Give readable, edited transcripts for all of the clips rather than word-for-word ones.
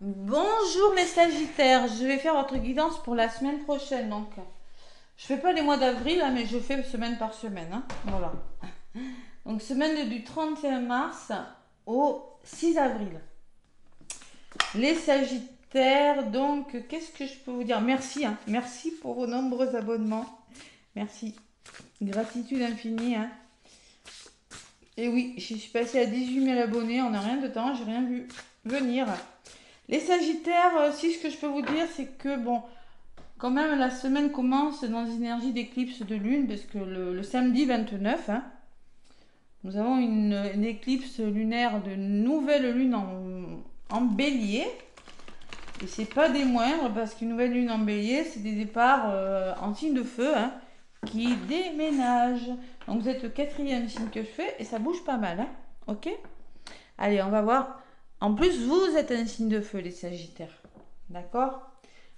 Bonjour les Sagittaires, je vais faire votre guidance pour la semaine prochaine. Donc, je fais pas les mois d'avril, hein, mais je fais semaine par semaine. Hein. Voilà. Donc, semaine du 31 mars au 6 avril. Les Sagittaires, donc, qu'est-ce que je peux vous dire? Merci, hein. Merci pour vos nombreux abonnements. Merci. Gratitude infinie. Hein. Et oui, je suis passée à 18 000 abonnés en un rien de temps, j'ai rien vu venir. Les Sagittaires, si ce que je peux vous dire, c'est que bon, quand même la semaine commence dans une énergie d'éclipse de lune, parce que le samedi 29, hein, nous avons une éclipse lunaire de nouvelle lune en bélier. Et c'est pas des moindres, parce qu'une nouvelle lune en bélier, c'est des départs en signe de feu, hein, qui déménagent. Donc vous êtes le quatrième signe que je fais, et ça bouge pas mal, hein, ok? Allez, on va voir. En plus, vous êtes un signe de feu, les Sagittaires. D'accord?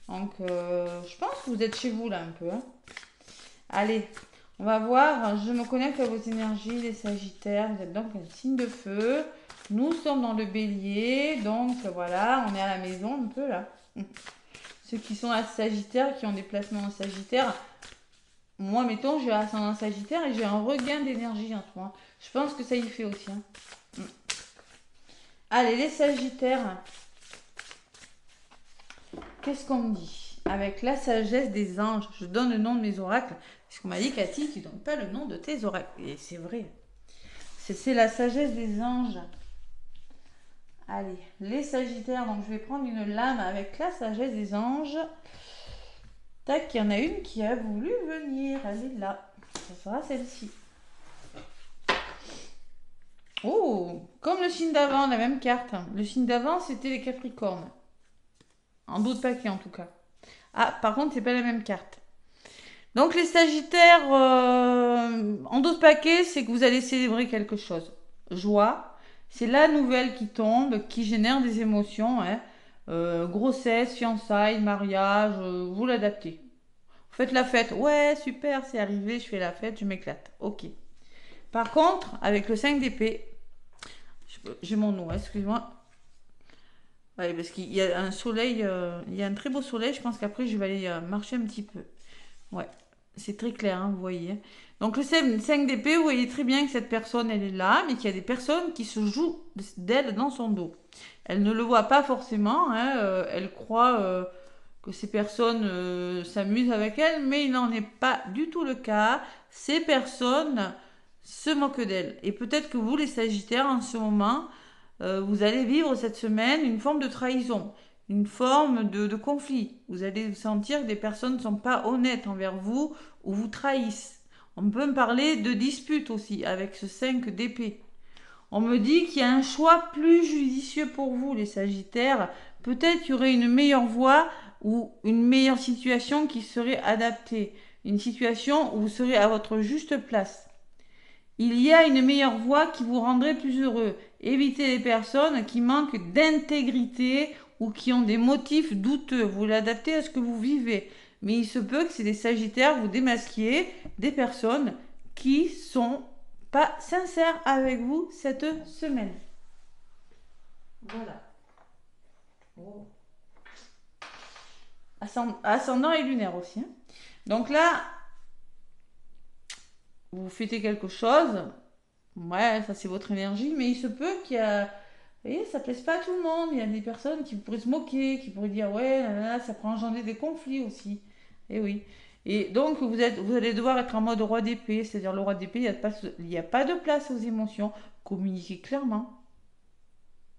Donc, je pense que vous êtes chez vous, là, un peu. Hein. Allez, on va voir. Je me connecte à vos énergies, les Sagittaires. Vous êtes donc un signe de feu. Nous sommes dans le bélier. Donc, voilà, on est à la maison, un peu, là. Ceux qui sont à Sagittaire, qui ont des placements en Sagittaire. Moi, mettons, j'ai ascendant Sagittaire et j'ai un regain d'énergie en ce moment. Je pense que ça y fait aussi. Hein. Allez, les Sagittaires. Qu'est-ce qu'on me dit? Avec la sagesse des anges, je donne le nom de mes oracles. Parce qu'on m'a dit, Cathy, tu ne donnes pas le nom de tes oracles. Et c'est vrai. C'est la sagesse des anges. Allez, les Sagittaires. Donc, je vais prendre une lame avec la sagesse des anges. Tac, il y en a une qui a voulu venir. Elle est là. Ça sera celle-ci. Oh, comme le signe d'avant, la même carte. Le signe d'avant, c'était les Capricornes. En d'autres paquets, en tout cas. Ah, par contre, c'est pas la même carte. Donc les Sagittaires, en d'autres paquets, c'est que vous allez célébrer quelque chose. Joie, c'est la nouvelle qui tombe, qui génère des émotions. Hein. Grossesse, fiançailles, mariage, vous l'adaptez. Vous faites la fête. Ouais, super, c'est arrivé, je fais la fête, je m'éclate. Ok. Par contre, avec le 5 d'épée, j'ai mon nom, excuse-moi. Ouais, parce qu'il y a un soleil, il y a un très beau soleil, je pense qu'après je vais aller marcher un petit peu. Ouais, c'est très clair, hein, vous voyez. Donc le 5 d'épée, vous voyez très bien que cette personne, elle est là, mais qu'il y a des personnes qui se jouent d'elle dans son dos. Elle ne le voit pas forcément, hein, elle croit que ces personnes s'amusent avec elle, mais il n'en est pas du tout le cas. Ces personnes se moquent d'elle. Et peut-être que vous, les Sagittaires, en ce moment, vous allez vivre cette semaine une forme de trahison, une forme de conflit. Vous allez sentir que des personnes ne sont pas honnêtes envers vous ou vous trahissent. On peut me parler de dispute aussi avec ce 5 d'épée. On me dit qu'il y a un choix plus judicieux pour vous, les Sagittaires. Peut-être qu'il y aurait une meilleure voie ou une meilleure situation qui serait adaptée. Une situation où vous serez à votre juste place. Il y a une meilleure voie qui vous rendrait plus heureux. Évitez les personnes qui manquent d'intégrité ou qui ont des motifs douteux. Vous l'adaptez à ce que vous vivez. Mais il se peut que c'est des Sagittaires, vous démasquiez des personnes qui sont pas sincères avec vous cette semaine. Voilà. Oh. Ascendant et lunaire aussi. Hein. Donc là, vous fêtez quelque chose. Ouais, ça c'est votre énergie, mais il se peut qu'il y a. Vous voyez, ça plaise pas à tout le monde. Il y a des personnes qui pourraient se moquer, qui pourraient dire ouais, là, ça peut engendrer des conflits aussi. Et oui. Et donc vous allez devoir être en mode roi d'épée, c'est-à-dire le roi d'épée, il n'y a pas de place aux émotions. Communiquer clairement,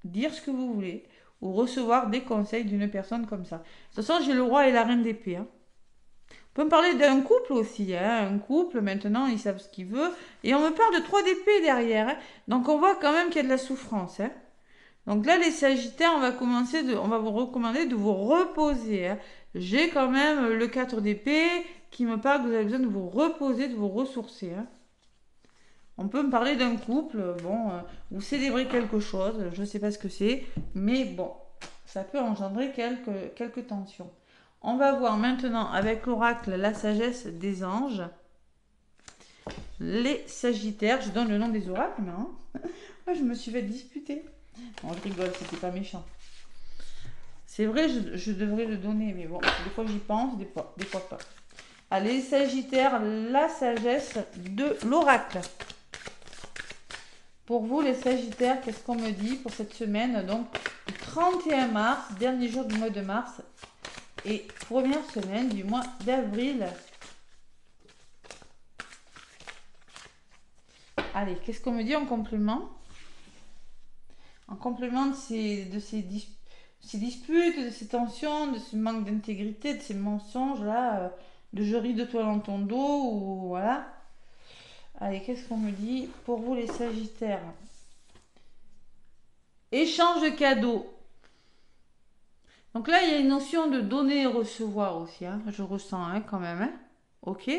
dire ce que vous voulez, ou recevoir des conseils d'une personne comme ça. De toute façon, j'ai le roi et la reine d'épée. Hein. On peut me parler d'un couple aussi. Hein. Un couple, maintenant, ils savent ce qu'ils veulent. Et on me parle de 3 d'épée derrière. Hein. Donc on voit quand même qu'il y a de la souffrance. Hein. Donc là, les Sagittaires, on va vous recommander de vous reposer. Hein. J'ai quand même le 4 d'épée qui me parle que vous avez besoin de vous reposer, de vous ressourcer. Hein. On peut me parler d'un couple, bon, vous célébrez quelque chose, je ne sais pas ce que c'est, mais bon, ça peut engendrer quelques tensions. On va voir maintenant avec l'oracle la sagesse des anges. Les Sagittaires, je donne le nom des oracles, mais hein, moi je me suis fait disputer. Bon, je rigole, c'était pas méchant. C'est vrai, je devrais le donner, mais bon, des fois j'y pense, des fois pas. Allez, Sagittaire, la sagesse de l'oracle. Pour vous, les Sagittaires, qu'est-ce qu'on me dit pour cette semaine? Donc, le 31 mars, dernier jour du mois de mars, et première semaine du mois d'avril. Allez, qu'est-ce qu'on me dit en complément? En complément de ces disputes, de ces tensions, de ce manque d'intégrité, de ces mensonges-là, de je ris de toi dans ton dos, ou voilà. Allez, qu'est-ce qu'on me dit pour vous les Sagittaires? Échange de cadeaux. Donc là, il y a une notion de donner et recevoir aussi, hein, je ressens quand même. Hein. Ok.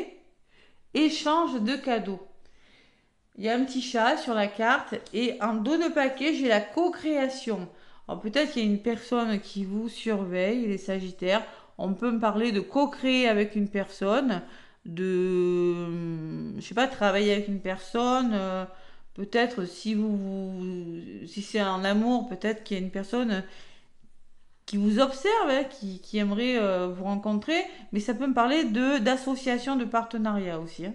Échange de cadeaux. Il y a un petit chat sur la carte et en dos de paquet, j'ai la co-création. Alors peut-être qu'il y a une personne qui vous surveille, les Sagittaires. On peut me parler de co-créer avec une personne, je sais pas, travailler avec une personne. Peut-être si c'est un amour, peut-être qu'il y a une personne qui vous observe, hein, qui aimerait vous rencontrer. Mais ça peut me parler d'association, de partenariat aussi. Hein.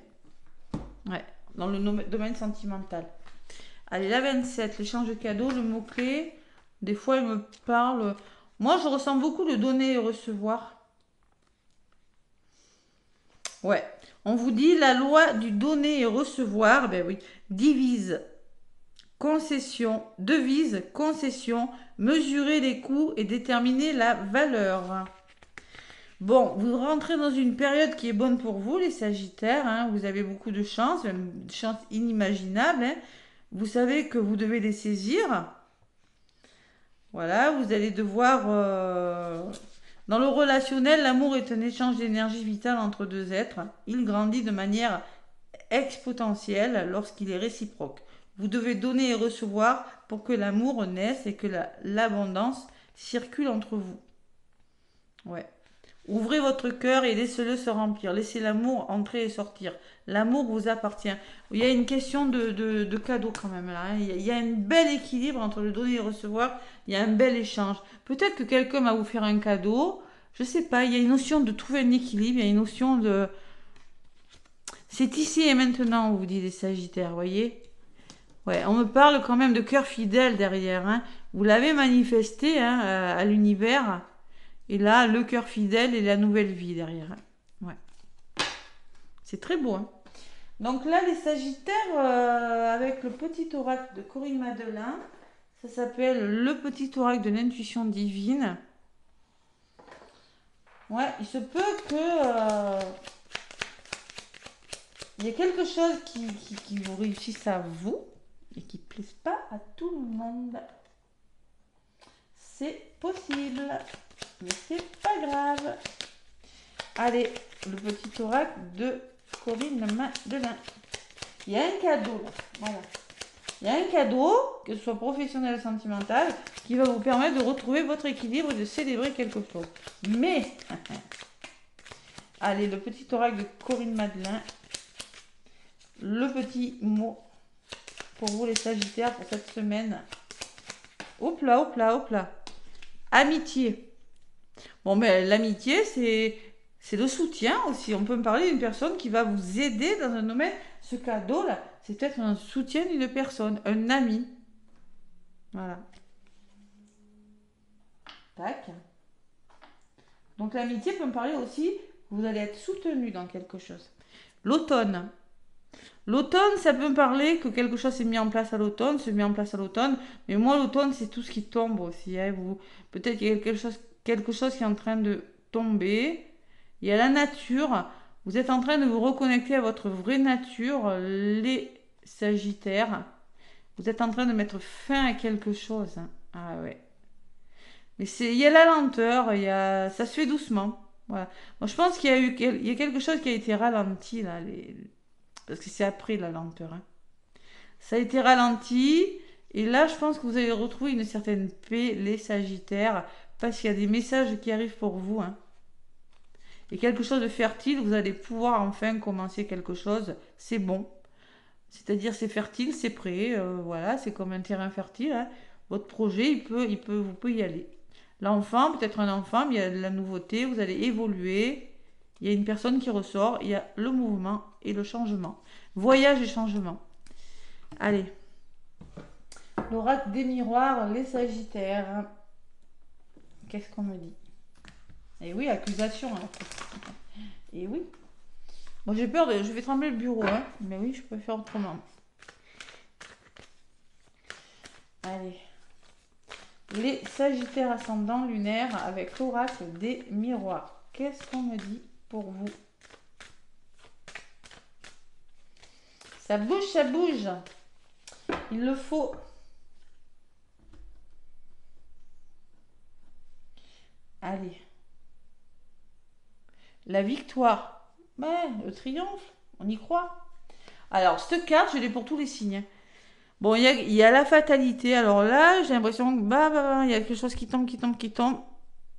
Ouais, dans le domaine sentimental. Allez, la 27, l'échange de cadeaux, le mot-clé. Des fois, il me parle. Moi, je ressens beaucoup le donner et recevoir. Ouais. On vous dit la loi du donner et recevoir. Ben oui. Devise, concession, mesurer les coûts et déterminer la valeur. Bon, vous rentrez dans une période qui est bonne pour vous, les Sagittaires. Hein. Vous avez beaucoup de chance, même de chance inimaginable. Hein. Vous savez que vous devez les saisir. Voilà, vous allez devoir... Dans le relationnel, l'amour est un échange d'énergie vitale entre deux êtres. Il grandit de manière exponentielle lorsqu'il est réciproque. Vous devez donner et recevoir pour que l'amour naisse et que l'abondance circule entre vous. Ouais. Ouvrez votre cœur et laissez-le se remplir. Laissez l'amour entrer et sortir. L'amour vous appartient. Il y a une question de cadeau quand même là. Hein. Il y a un bel équilibre entre le donner et le recevoir. Il y a un bel échange. Peut-être que quelqu'un va vous faire un cadeau. Je sais pas. Il y a une notion de trouver un équilibre. Il y a une notion de... C'est ici et maintenant, on vous dit les Sagittaires, voyez. Ouais, on me parle quand même de cœur fidèle derrière. Hein. Vous l'avez manifesté hein, à l'univers. Et là, le cœur fidèle et la nouvelle vie derrière. Ouais. C'est très beau. Hein. Donc là, les Sagittaires, avec le petit oracle de Corinne Madelin, ça s'appelle le petit oracle de l'intuition divine. Ouais, il se peut que... il y a quelque chose qui vous réussisse à vous et qui ne plaise pas à tout le monde. C'est possible. Mais c'est pas grave. Allez, le petit oracle de Corinne Madelin. Il y a un cadeau là. Voilà. Il y a un cadeau, que ce soit professionnel ou sentimental, qui va vous permettre de retrouver votre équilibre et de célébrer quelque chose. Mais, allez, le petit oracle de Corinne Madelin. Le petit mot pour vous les Sagittaires pour cette semaine. Hop là, hop là, hop là. Amitié. Bon, mais l'amitié, c'est le soutien aussi. On peut me parler d'une personne qui va vous aider dans un domaine. Ce cadeau-là, c'est peut-être un soutien d'une personne, un ami. Voilà. Tac. Donc l'amitié peut me parler aussi, vous allez être soutenu dans quelque chose. L'automne. L'automne, ça peut me parler que quelque chose s'est mis en place à l'automne, Mais moi, l'automne, c'est tout ce qui tombe aussi. Hein. Peut-être qu'il y a quelque chose qui est en train de tomber. Il y a la nature. Vous êtes en train de vous reconnecter à votre vraie nature, les Sagittaires. Vous êtes en train de mettre fin à quelque chose. Hein. Ah ouais. Mais il y a la lenteur, ça se fait doucement. Voilà. Moi, je pense qu'il y a quelque chose qui a été ralenti là. Parce que c'est après la lenteur. Hein. Ça a été ralenti. Et là, je pense que vous allez retrouver une certaine paix, les Sagittaires. Parce qu'il y a des messages qui arrivent pour vous. Hein. Et quelque chose de fertile, vous allez pouvoir enfin commencer quelque chose. C'est bon. C'est-à-dire, c'est fertile, c'est prêt. Voilà, c'est comme un terrain fertile. Hein. Votre projet, vous pouvez y aller. L'enfant, peut-être un enfant, mais il y a de la nouveauté, vous allez évoluer. Il y a une personne qui ressort, il y a le mouvement et le changement. Voyage et changement. Allez. L'oracle des miroirs, les sagittaires. Qu'est-ce qu'on me dit? Eh oui, accusation. Hein. Et oui. Bon, j'ai peur de... Je vais trembler le bureau, hein. Mais oui, je peux faire autrement. Allez. Les sagittaires ascendants lunaires avec l'oracle des miroirs. Qu'est-ce qu'on me dit pour vous? Ça bouge, ça bouge. Il le faut. Allez. La victoire. Ouais, le triomphe. On y croit. Alors, cette carte, je l'ai pour tous les signes. Bon, il y a la fatalité. Alors là, j'ai l'impression que il y a quelque chose qui tombe, qui tombe, qui tombe.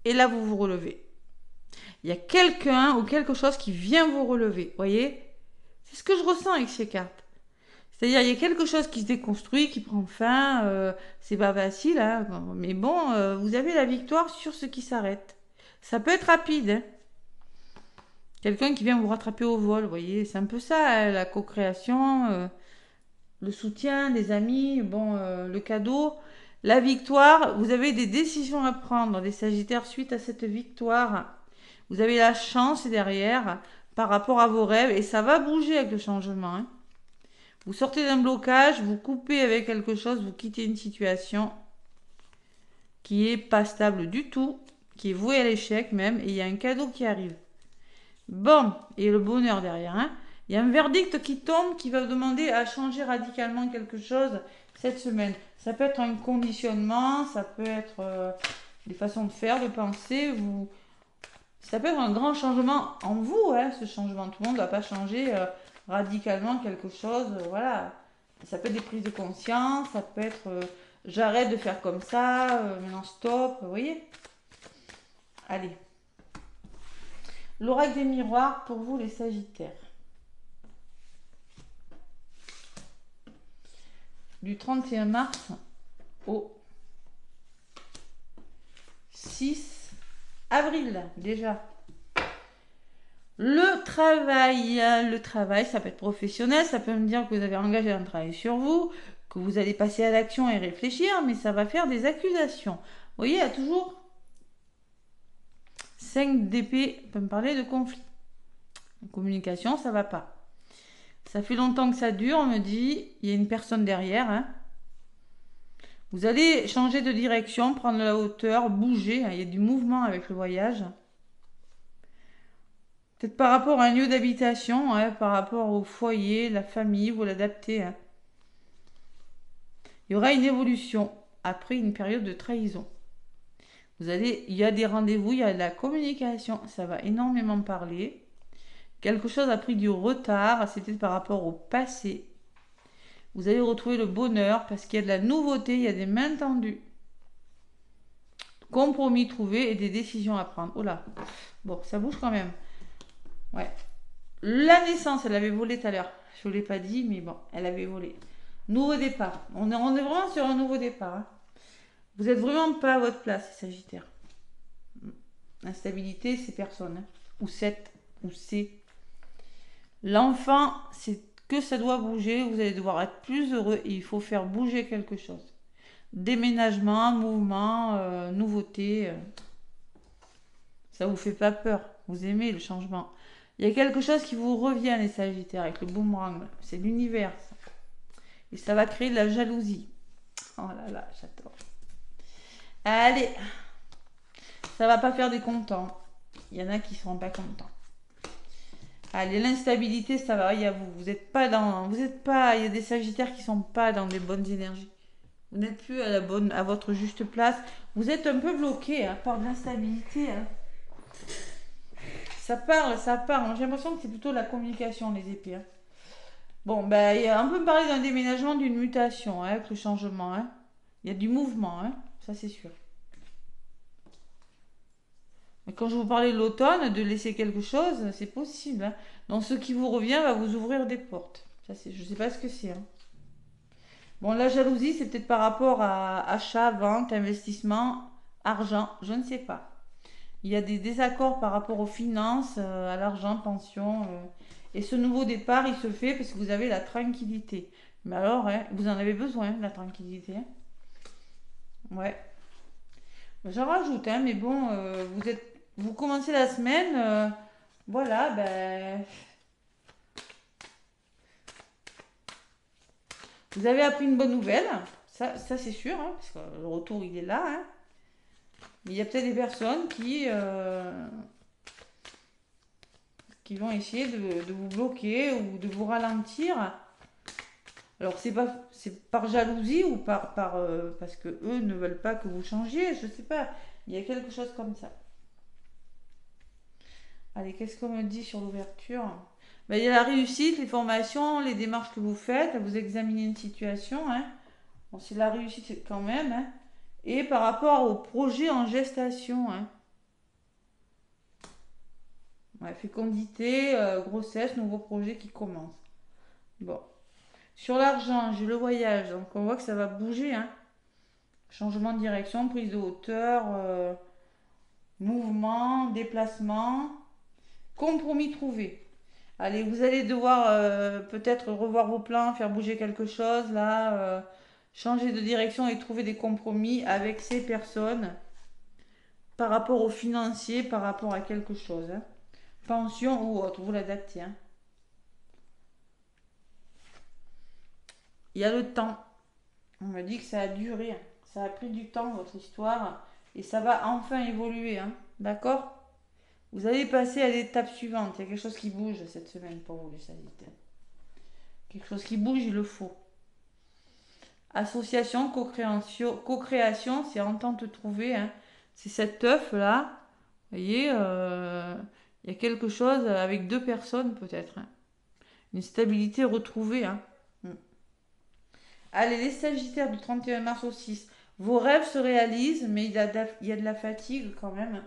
Et là, vous vous relevez. Il y a quelqu'un ou quelque chose qui vient vous relever. Vous voyez? C'est ce que je ressens avec ces cartes. C'est-à-dire, il y a quelque chose qui se déconstruit, qui prend fin. C'est pas facile, hein. Mais bon, vous avez la victoire sur ce qui s'arrête. Ça peut être rapide, hein. Quelqu'un qui vient vous rattraper au vol, vous voyez. C'est un peu ça, hein, la co-création. Le soutien, les amis, bon, le cadeau, la victoire. Vous avez des décisions à prendre, les Sagittaires, suite à cette victoire. Vous avez la chance derrière par rapport à vos rêves et ça va bouger avec le changement. Hein. Vous sortez d'un blocage, vous coupez avec quelque chose, vous quittez une situation qui est pas stable du tout, qui est vouée à l'échec même, et il y a un cadeau qui arrive. Bon, et le bonheur derrière, hein. Il y a un verdict qui tombe qui va vous demander à changer radicalement quelque chose cette semaine. Ça peut être un conditionnement, ça peut être des façons de faire, de penser. Ça peut être un grand changement en vous, hein, ce changement. Tout le monde ne va pas changer radicalement quelque chose. Voilà. Ça peut être des prises de conscience, ça peut être j'arrête de faire comme ça, maintenant stop, vous voyez. Allez. L'oracle des miroirs pour vous les Sagittaires. Du 31 mars au 6 avril déjà. Le travail, ça peut être professionnel, ça peut me dire que vous avez engagé un travail sur vous, que vous allez passer à l'action et réfléchir, mais ça va faire des accusations. Vous voyez, il y a toujours 5 d'épée, peut me parler de conflit. En communication, ça va pas. Ça fait longtemps que ça dure, on me dit, il y a une personne derrière. Hein. Vous allez changer de direction, prendre la hauteur, bouger. Hein, il y a du mouvement avec le voyage. Peut-être par rapport à un lieu d'habitation, hein, par rapport au foyer, la famille, vous l'adaptez. Hein. Il y aura une évolution après une période de trahison. Il y a des rendez-vous, il y a de la communication, ça va énormément parler. Quelque chose a pris du retard, c'était par rapport au passé. Vous allez retrouver le bonheur parce qu'il y a de la nouveauté, il y a des mains tendues. Compromis trouvé et des décisions à prendre. Oh là, bon, ça bouge quand même. Ouais. La naissance, elle avait volé tout à l'heure. Je ne l'ai pas dit, mais bon, elle avait volé. Nouveau départ. On est vraiment sur un nouveau départ. Hein. Vous n'êtes vraiment pas à votre place, Sagittaire. L'instabilité, c'est personne. Hein. Ou c'est. L'enfant, c'est que ça doit bouger. Vous allez devoir être plus heureux et il faut faire bouger quelque chose. Déménagement, mouvement, nouveauté. Ça vous fait pas peur. Vous aimez le changement. Il y a quelque chose qui vous revient, les Sagittaires, avec le boomerang. C'est l'univers. Ça. Et ça va créer de la jalousie. Oh là là, j'adore. Allez. Ça va pas faire des contents. Il y en a qui seront pas contents. Allez, l'instabilité, ça va. Il y a vous. Vous êtes pas dans. Vous êtes pas. Il y a des Sagittaires qui sont pas dans des bonnes énergies. Vous n'êtes plus à votre juste place. Vous êtes un peu bloqué hein, par de l'instabilité. Hein. Ça parle, ça parle. J'ai l'impression que c'est plutôt la communication, les épées. Hein. Bon, on peut parler d'un déménagement, d'une mutation, hein, avec le changement. Hein. Il y a du mouvement, hein, ça c'est sûr. Mais quand je vous parlais de l'automne, de laisser quelque chose, c'est possible. Hein. Donc ce qui vous revient va vous ouvrir des portes. Ça, je ne sais pas ce que c'est. Hein. Bon, la jalousie, c'est peut-être par rapport à achat, vente, investissement, argent, je ne sais pas. Il y a des désaccords par rapport aux finances, à l'argent, pension. Et ce nouveau départ, il se fait parce que vous avez la tranquillité. Mais alors, hein, vous en avez besoin, la tranquillité. Hein. Ouais. J'en rajoute, hein, mais bon, vous commencez la semaine, voilà, ben, vous avez appris une bonne nouvelle, ça c'est sûr, hein, parce que le retour il est là. Hein. Mais il y a peut-être des personnes qui vont essayer de vous bloquer ou de vous ralentir. Alors c'est par jalousie ou parce que eux ne veulent pas que vous changiez, je sais pas. Il y a quelque chose comme ça. Allez, qu'est-ce qu'on me dit sur l'ouverture? Ben, il y a la réussite, les formations, les démarches que vous faites, vous examinez une situation. Hein. Bon, c'est la réussite quand même. Hein. Et par rapport au projet en gestation. Hein. Ouais, fécondité, grossesse, nouveau projet qui commence. Bon. Sur l'argent, j'ai le voyage, donc on voit que ça va bouger. Hein. Changement de direction, prise de hauteur, mouvement, déplacement, compromis trouvé. Allez, vous allez devoir peut-être revoir vos plans, faire bouger quelque chose, là, changer de direction et trouver des compromis avec ces personnes par rapport au financier, par rapport à quelque chose. Hein. Pension ou autre, vous l'adaptez. Hein. Il y a le temps. On m'a dit que ça a duré. Hein. Ça a pris du temps, votre histoire. Et ça va enfin évoluer. Hein. D'accord? Vous allez passer à l'étape suivante. Il y a quelque chose qui bouge cette semaine pour vous, les Sagittaires. Quelque chose qui bouge, il le faut. Association, co-création, c'est entente trouvée. Hein. C'est cet œuf-là. Vous voyez, il y a quelque chose avec deux personnes peut-être. Hein. Une stabilité retrouvée. Hein. Mm. Allez, les Sagittaires du 31 mars au 6. Vos rêves se réalisent, mais il y a de la fatigue quand même.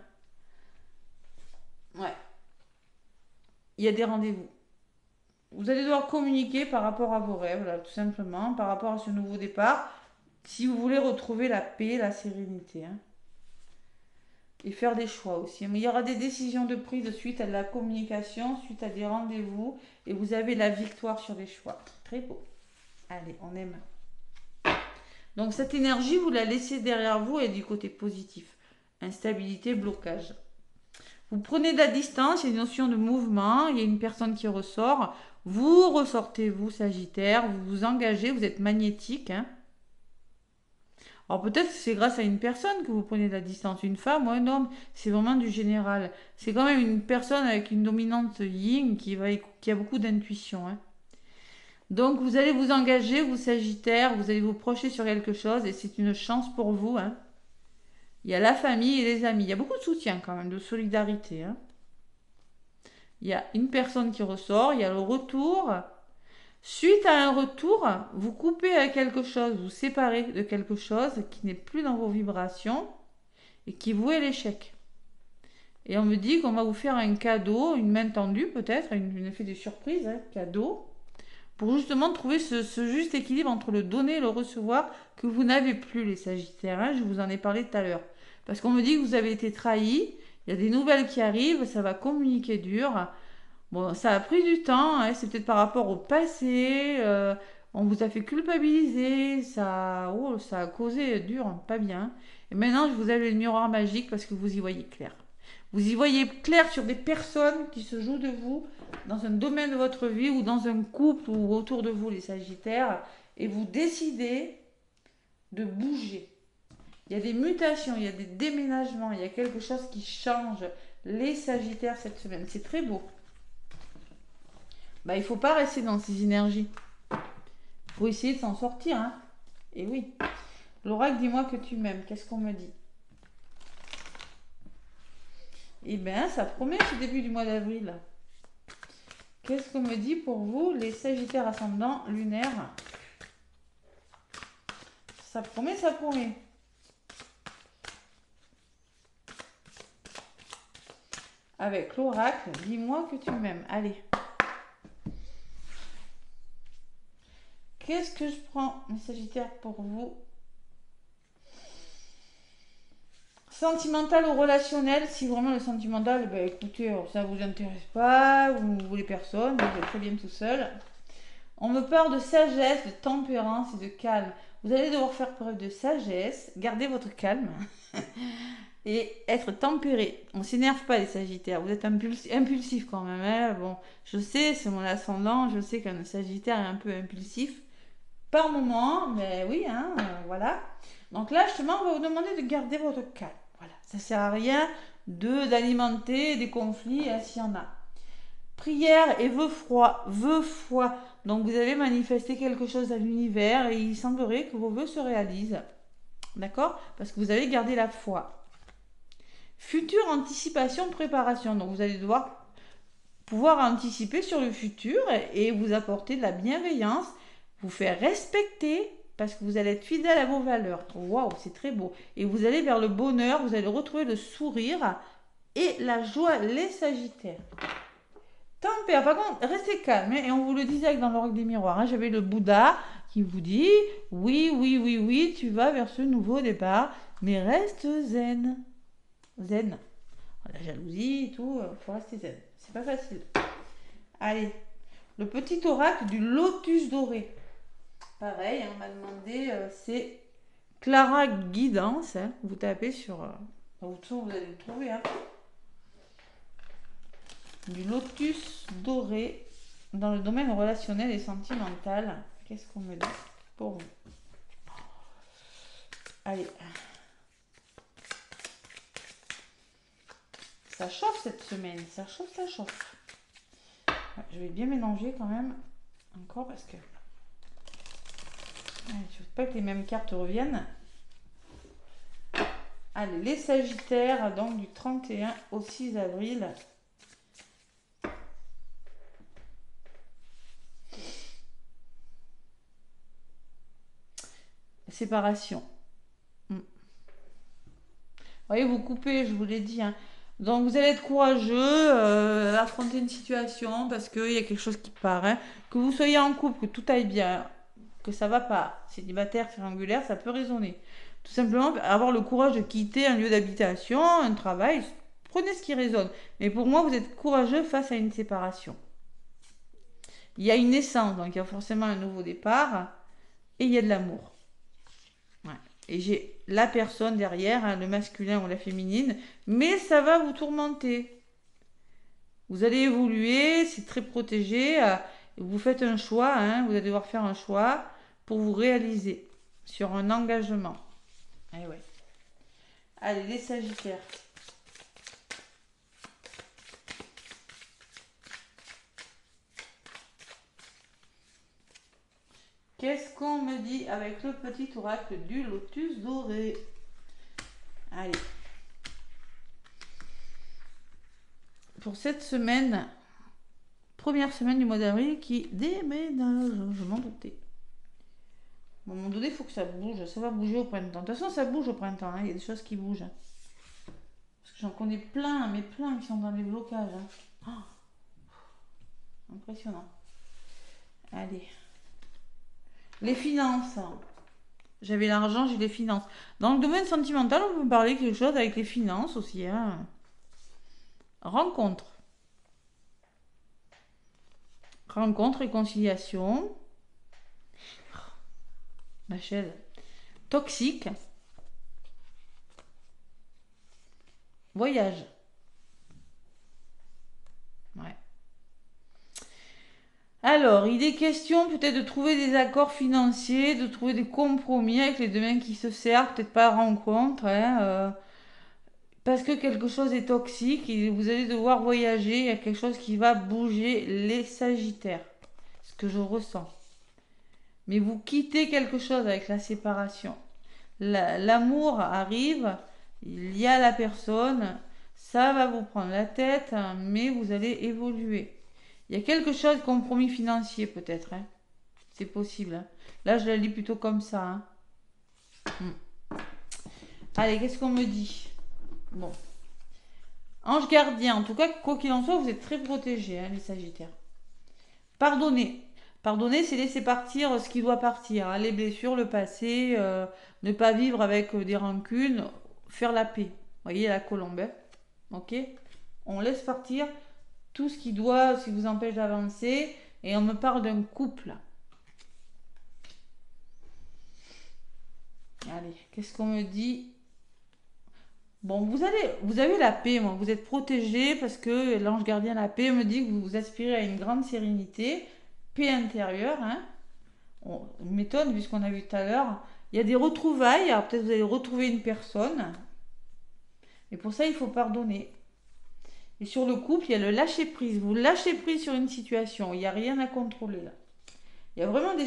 Ouais. Il y a des rendez-vous. Vous allez devoir communiquer par rapport à vos rêves, là, tout simplement, par rapport à ce nouveau départ, si vous voulez retrouver la paix, la sérénité. Hein. Et faire des choix aussi. Mais il y aura des décisions de prise suite à de la communication, suite à des rendez-vous, et vous avez la victoire sur les choix. Très beau. Allez, on aime. Donc cette énergie, vous la laissez derrière vous et du côté positif. Instabilité, blocage. Vous prenez de la distance, il y a une notion de mouvement, il y a une personne qui ressort. Vous ressortez, vous, Sagittaire, vous vous engagez, vous êtes magnétique. Hein. Alors peut-être que c'est grâce à une personne que vous prenez de la distance, une femme ou un homme, c'est vraiment du général. C'est quand même une personne avec une dominante yin qui a beaucoup d'intuition. Hein. Donc vous allez vous engager, vous Sagittaire, vous allez vous projeter sur quelque chose et c'est une chance pour vous. Hein. Il y a la famille et les amis. Il y a beaucoup de soutien quand même, de solidarité. Hein. Il y a une personne qui ressort, il y a le retour. Suite à un retour, vous coupez à quelque chose, vous séparez de quelque chose qui n'est plus dans vos vibrations et qui vous est l'échec. Et on me dit qu'on va vous faire un cadeau, une main tendue peut-être, un effet de surprise, hein, cadeau, pour justement trouver ce juste équilibre entre le donner et le recevoir que vous n'avez plus, les Sagittaires. Hein, je vous en ai parlé tout à l'heure. Parce qu'on me dit que vous avez été trahi, il y a des nouvelles qui arrivent, ça va communiquer dur. Bon, ça a pris du temps, hein, c'est peut-être par rapport au passé, on vous a fait culpabiliser, ça a causé dur, hein, pas bien. Et maintenant, je vous ai le miroir magique parce que vous y voyez clair. Vous y voyez clair sur des personnes qui se jouent de vous dans un domaine de votre vie ou dans un couple ou autour de vous, les Sagittaires, et vous décidez de bouger. Il y a des mutations, il y a des déménagements, il y a quelque chose qui change les Sagittaires cette semaine. C'est très beau. Bah, il ne faut pas rester dans ces énergies. Il faut essayer de s'en sortir. Hein. Et oui. L'oracle, dis-moi que tu m'aimes. Qu'est-ce qu'on me dit? Eh bien, ça promet ce début du mois d'avril. Qu'est-ce qu'on me dit pour vous, les Sagittaires ascendants lunaires? Ça promet, ça promet. Avec l'oracle, dis-moi que tu m'aimes. Allez. Qu'est-ce que je prends, les Sagittaires, pour vous? Sentimental ou relationnel, si vraiment le sentimental, ben écoutez, ça ne vous intéresse pas, vous ne voulez personne, vous êtes très bien tout seul. On me parle de sagesse, de tempérance et de calme. Vous allez devoir faire preuve de sagesse, garder votre calme et être tempéré. On s'énerve pas les Sagittaires, vous êtes impulsif quand même. Hein. Bon, je sais, c'est mon ascendant, je sais qu'un Sagittaire est un peu impulsif par moment, mais oui, hein, voilà. Donc là, justement, on va vous demander de garder votre calme. Voilà, ça sert à rien d'alimenter des conflits hein, s'il y en a. Prière et vœux foi. Donc vous avez manifesté quelque chose à l'univers et il semblerait que vos vœux se réalisent. D'accord? Parce que vous avez gardé la foi. Future anticipation, préparation. Donc vous allez devoir pouvoir anticiper sur le futur et vous apporter de la bienveillance, vous faire respecter parce que vous allez être fidèle à vos valeurs. Waouh, c'est très beau. Et vous allez vers le bonheur, vous allez retrouver le sourire et la joie, les Sagittaires. Tempère, par contre, restez calme, hein, et on vous le disait dans l'oracle des miroirs. Hein, j'avais le Bouddha qui vous dit oui, oui, oui, oui, tu vas vers ce nouveau départ, mais reste zen. Zen. La jalousie et tout, faut rester zen. C'est pas facile. Allez, le petit oracle du lotus doré. Pareil, hein, on m'a demandé, c'est Clara Guidance. Hein, vous tapez sur. Vous allez le trouver. Hein. Du lotus doré dans le domaine relationnel et sentimental. Qu'est-ce qu'on me dit pour vous? Allez. Ça chauffe cette semaine. Ça chauffe, ça chauffe. Ouais, je vais bien mélanger quand même. Encore parce que... je ne veux pas que les mêmes cartes reviennent. Allez, les Sagittaires, donc du 31 au 6 avril. Séparation. Vous voyez, vous coupez, je vous l'ai dit. Hein. Donc, vous allez être courageux, affronter une situation parce qu'il y a quelque chose qui part. Hein. Que vous soyez en couple, que tout aille bien, que ça va pas, célibataire, triangulaire, ça peut résonner. Tout simplement, avoir le courage de quitter un lieu d'habitation, un travail, prenez ce qui résonne. Mais pour moi, vous êtes courageux face à une séparation. Il y a une naissance, donc il y a forcément un nouveau départ et il y a de l'amour. Et j'ai la personne derrière, hein, le masculin ou la féminine, mais ça va vous tourmenter. Vous allez évoluer, c'est très protégé. Vous faites un choix, hein, vous allez devoir faire un choix pour vous réaliser sur un engagement. Eh ouais. Allez, les Sagittaires. Qu'est-ce qu'on me dit avec le petit oracle du lotus doré? Allez. Pour cette semaine, première semaine du mois d'avril qui déménage, je m'en doutais. À un moment donné, il faut que ça bouge, ça va bouger au printemps. De toute façon, ça bouge au printemps, hein. Il y a des choses qui bougent. Parce que j'en connais plein, mais plein qui sont dans des blocages. Hein. Oh, impressionnant. Allez. Les finances. J'avais l'argent, j'ai les finances. Dans le domaine sentimental, on peut parler quelque chose avec les finances aussi. Hein. Rencontre. Rencontre, réconciliation. Ma chaise. Toxique. Voyage. Ouais. Alors, il est question peut-être de trouver des accords financiers, de trouver des compromis avec les deux mains qui se servent, peut-être pas rencontre, hein, parce que quelque chose est toxique et vous allez devoir voyager, il y a quelque chose qui va bouger les Sagittaires, ce que je ressens. Mais vous quittez quelque chose avec la séparation. L'amour arrive, il y a la personne, ça va vous prendre la tête, mais vous allez évoluer. Il y a quelque chose, compromis financier peut-être. Hein. C'est possible. Hein. Là, je la lis plutôt comme ça. Hein. Allez, qu'est-ce qu'on me dit? Bon. Ange gardien. En tout cas, quoi qu'il en soit, vous êtes très protégés, hein, les Sagittaires. Pardonnez. Pardonner, c'est laisser partir ce qui doit partir. Hein. Les blessures, le passé, ne pas vivre avec des rancunes, faire la paix. Voyez la colombe, hein. Ok? On laisse partir tout ce qui doit, si vous empêche d'avancer. Et on me parle d'un couple. Allez, qu'est-ce qu'on me dit? Bon, vous avez la paix, moi. Vous êtes protégé parce que l'ange gardien, la paix, me dit que vous aspirez à une grande sérénité, paix intérieure, hein. On m'étonne vu ce qu'on a vu tout à l'heure. Il y a des retrouvailles. Alors peut-être vous allez retrouver une personne. Et pour ça, il faut pardonner. Et sur le couple, il y a le lâcher prise. Vous lâchez prise sur une situation. Il n'y a rien à contrôler là. Il y a vraiment des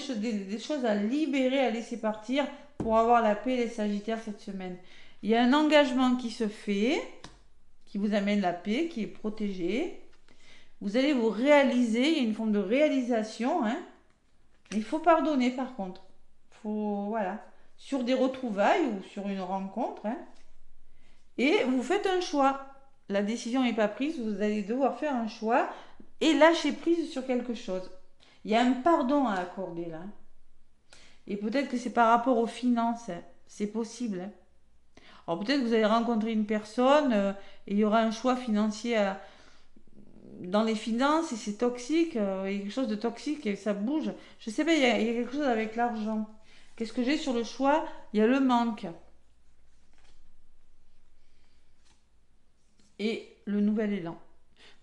choses à libérer, à laisser partir pour avoir la paix, les Sagittaires, cette semaine. Il y a un engagement qui se fait, qui vous amène la paix, qui est protégé. Vous allez vous réaliser, il y a une forme de réalisation, hein. Mais il faut pardonner par contre. Voilà. Sur des retrouvailles ou sur une rencontre, hein. Et vous faites un choix. La décision n'est pas prise, vous allez devoir faire un choix et lâcher prise sur quelque chose. Il y a un pardon à accorder là. Et peut-être que c'est par rapport aux finances, hein. C'est possible, hein. Alors peut-être que vous allez rencontrer une personne et il y aura un choix financier dans les finances et c'est toxique, il y a quelque chose de toxique et ça bouge. Je sais pas, il y a quelque chose avec l'argent. Qu'est-ce que j'ai sur le choix? Il y a le manque. Et le nouvel élan.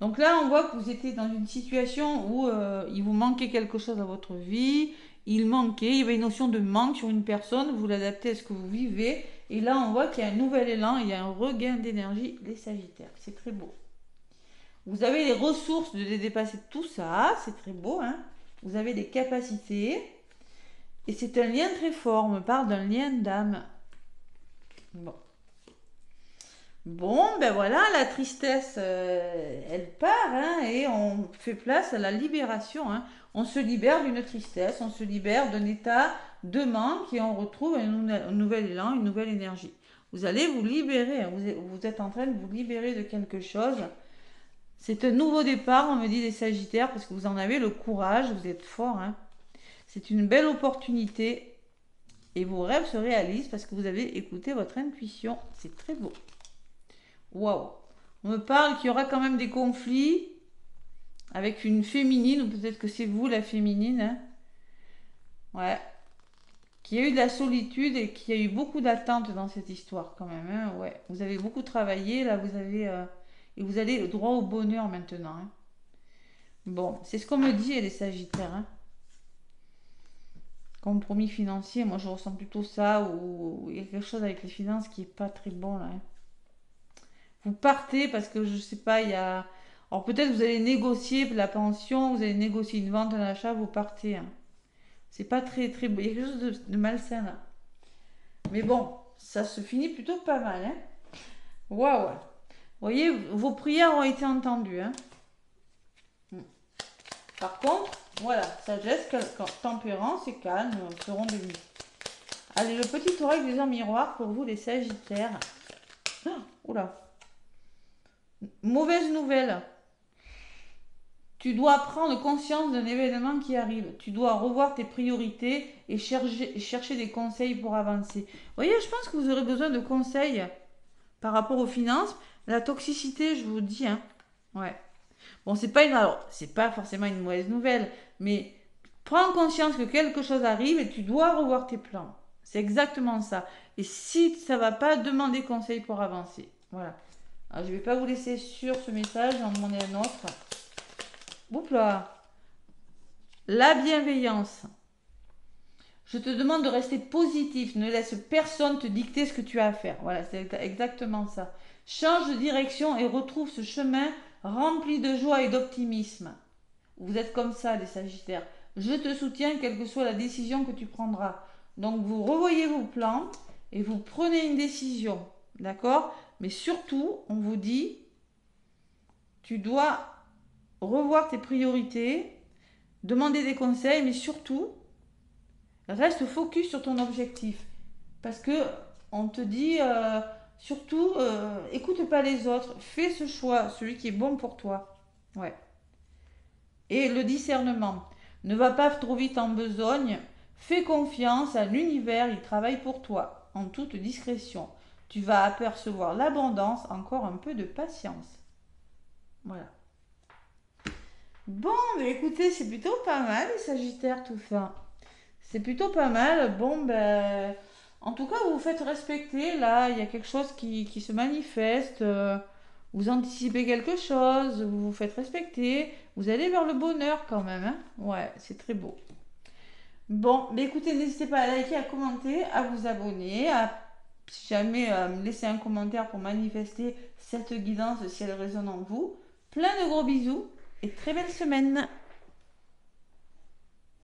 Donc là, on voit que vous étiez dans une situation où il vous manquait quelque chose dans votre vie, il manquait, il y avait une notion de manque sur une personne, vous l'adaptez à ce que vous vivez, et là, on voit qu'il y a un nouvel élan, il y a un regain d'énergie, les Sagittaires. C'est très beau. Vous avez les ressources de dépasser tout ça, c'est très beau, hein. Vous avez des capacités, et c'est un lien très fort, on me parle d'un lien d'âme. Bon. Bon, ben voilà, la tristesse, elle part, hein, et on fait place à la libération, hein. On se libère d'une tristesse, on se libère d'un état de manque et on retrouve un nouvel élan, une nouvelle énergie. Vous allez vous libérer, hein. Vous êtes en train de vous libérer de quelque chose. C'est un nouveau départ, on me dit les Sagittaires, parce que vous en avez le courage, vous êtes forts, hein. C'est une belle opportunité et vos rêves se réalisent parce que vous avez écouté votre intuition. C'est très beau. Waouh! On me parle qu'il y aura quand même des conflits avec une féminine, ou peut-être que c'est vous la féminine, hein. Ouais. Qui a eu de la solitude et qui a eu beaucoup d'attentes dans cette histoire quand même, hein. Ouais. Vous avez beaucoup travaillé, là vous avez... et vous allez le droit au bonheur maintenant, hein. Bon, c'est ce qu'on me dit les Sagittaires, hein. Compromis financier, moi je ressens plutôt ça, ou il y a quelque chose avec les finances qui est pas très bon là, hein. Vous partez parce que je sais pas, il y a. Alors peut-être vous allez négocier la pension, vous allez négocier une vente, un achat, vous partez, hein. C'est pas très très beau. Il y a quelque chose de malsain là. Mais bon, ça se finit plutôt pas mal, hein. Waouh! Vous voyez, vos prières ont été entendues, hein. Par contre, voilà, sagesse, tempérance et calme seront bénis. Allez, le petit oreille des miroir pour vous les Sagittaires. Oh, oula. Mauvaise nouvelle. Tu dois prendre conscience d'un événement qui arrive. Tu dois revoir tes priorités et chercher des conseils pour avancer. Vous voyez, je pense que vous aurez besoin de conseils par rapport aux finances. La toxicité, je vous dis, hein. Ouais. Bon, c'est pas forcément une mauvaise nouvelle, mais prends conscience que quelque chose arrive et tu dois revoir tes plans. C'est exactement ça. Et si ça va pas, demandez conseil pour avancer. Voilà. Alors, je ne vais pas vous laisser sur ce message, j'en demander un autre. Oups là. La bienveillance. Je te demande de rester positif. Ne laisse personne te dicter ce que tu as à faire. Voilà, c'est exactement ça. Change de direction et retrouve ce chemin rempli de joie et d'optimisme. Vous êtes comme ça, les Sagittaires. Je te soutiens, quelle que soit la décision que tu prendras. Donc, vous revoyez vos plans et vous prenez une décision. D'accord? Mais surtout, on vous dit, tu dois revoir tes priorités, demander des conseils, mais surtout, reste focus sur ton objectif. Parce que on te dit, surtout, écoute pas les autres, fais ce choix, celui qui est bon pour toi. Ouais. Et le discernement. Ne va pas trop vite en besogne. Fais confiance à l'univers, il travaille pour toi, en toute discrétion. tu vas apercevoir l'abondance, encore un peu de patience. Voilà. Bon, mais écoutez, c'est plutôt pas mal les Sagittaires tout ça. C'est plutôt pas mal. Bon, ben, en tout cas, vous vous faites respecter. Là, il y a quelque chose qui se manifeste. Vous anticipez quelque chose. Vous vous faites respecter. Vous allez vers le bonheur quand même, hein. Ouais, c'est très beau. Bon, mais écoutez, n'hésitez pas à liker, à commenter, à vous abonner, à si jamais me laisser un commentaire pour manifester cette guidance si elle résonne en vous. Plein de gros bisous et très belle semaine.